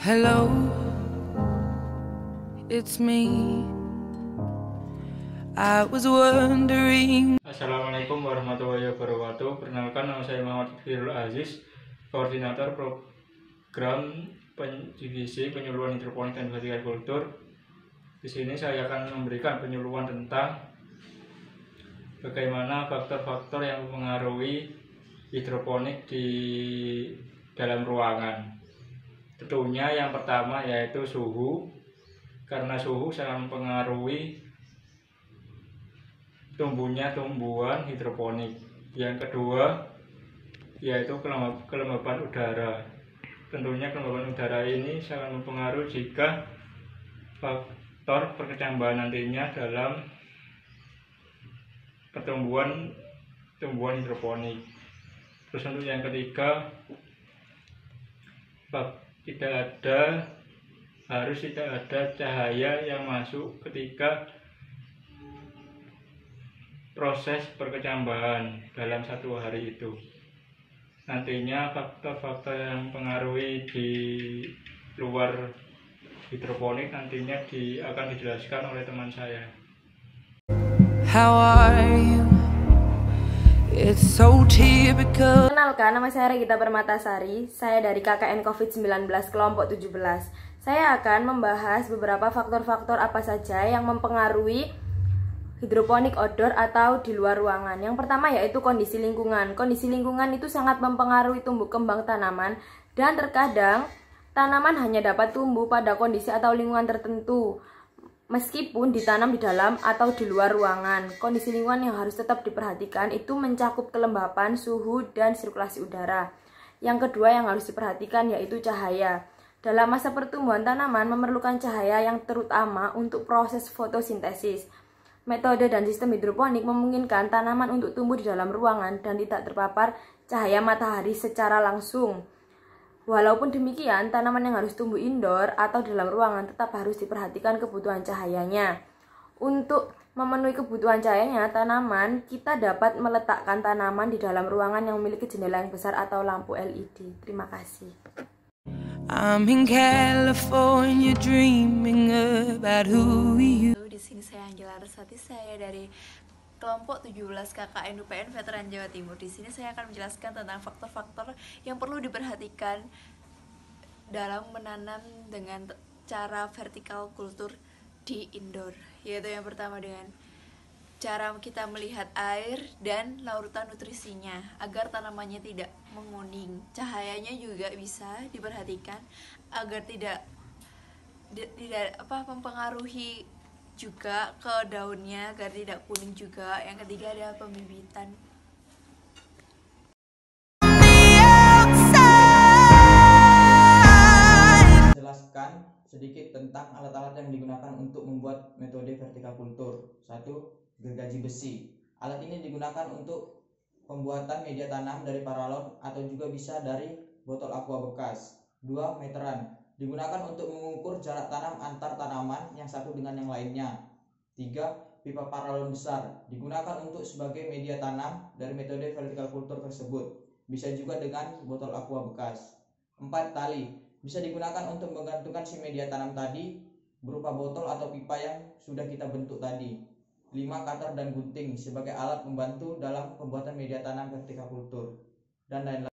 Hello, it's me. I was wondering. Assalamualaikum warahmatullahi wabarakatuh. Perkenalkan, nama saya Muhammad Firul Aziz, koordinator program divisi penyuluhan hidroponik dan hortikultur. Di sini saya akan memberikan penyuluhan tentang bagaimana faktor-faktor yang mempengaruhi hidroponik di dalam ruangan. Tentunya yang pertama yaitu suhu, karena suhu sangat mempengaruhi tumbuhnya tumbuhan hidroponik. Yang kedua yaitu kelembaban udara. Tentunya kelembaban udara ini sangat mempengaruhi jika faktor perkecambahan nantinya dalam pertumbuhan hidroponik. Terus untuk yang ketiga, harus tidak ada cahaya yang masuk ketika proses perkecambahan dalam satu hari itu. Nantinya faktor-faktor yang mempengaruhi di luar hidroponik nantinya akan dijelaskan oleh teman saya. How are you? It's so typical. Kenalkan, nama saya Regita Permatasari. Saya dari KKN COVID-19 kelompok 17. Saya akan membahas beberapa faktor-faktor apa saja yang mempengaruhi hidroponik outdoor atau di luar ruangan. Yang pertama yaitu kondisi lingkungan. Kondisi lingkungan itu sangat mempengaruhi tumbuh kembang tanaman, dan terkadang tanaman hanya dapat tumbuh pada kondisi atau lingkungan tertentu meskipun ditanam di dalam atau di luar ruangan. Kondisi lingkungan yang harus tetap diperhatikan itu mencakup kelembapan, suhu, dan sirkulasi udara. Yang kedua yang harus diperhatikan yaitu cahaya. Dalam masa pertumbuhan tanaman memerlukan cahaya yang terutama untuk proses fotosintesis. Metode dan sistem hidroponik memungkinkan tanaman untuk tumbuh di dalam ruangan dan tidak terpapar cahaya matahari secara langsung. Walaupun demikian, tanaman yang harus tumbuh indoor atau di dalam ruangan tetap harus diperhatikan kebutuhan cahayanya. Untuk memenuhi kebutuhan cahayanya tanaman, kita dapat meletakkan tanaman di dalam ruangan yang memiliki jendela yang besar atau lampu LED. Terima kasih. I'm in California dreaming about who we used. Di sini saya Angela Resati, saya dari kelompok 17 KKN UPN Veteran Jawa Timur. Di sini saya akan menjelaskan tentang faktor-faktor yang perlu diperhatikan dalam menanam dengan cara vertikal kultur di indoor. Yaitu yang pertama dengan cara kita melihat air dan larutan nutrisinya agar tanamannya tidak menguning. Cahayanya juga bisa diperhatikan agar tidak mempengaruhi juga ke daunnya agar tidak kuning juga. Yang ketiga ada pembibitan. Jelaskan sedikit tentang alat-alat yang digunakan untuk membuat metode vertikal kultur. 1. Gergaji besi. Alat ini digunakan untuk pembuatan media tanam dari paralon atau juga bisa dari botol aqua bekas. 2. Meteran. Digunakan untuk mengukur jarak tanam antar tanaman yang satu dengan yang lainnya. 3. Pipa paralon besar. Digunakan untuk sebagai media tanam dari metode vertikal kultur tersebut. Bisa juga dengan botol aqua bekas. 4. Tali. Bisa digunakan untuk menggantungkan si media tanam tadi berupa botol atau pipa yang sudah kita bentuk tadi. 5. Cutter dan gunting sebagai alat membantu dalam pembuatan media tanam vertikal kultur dan lain-lain.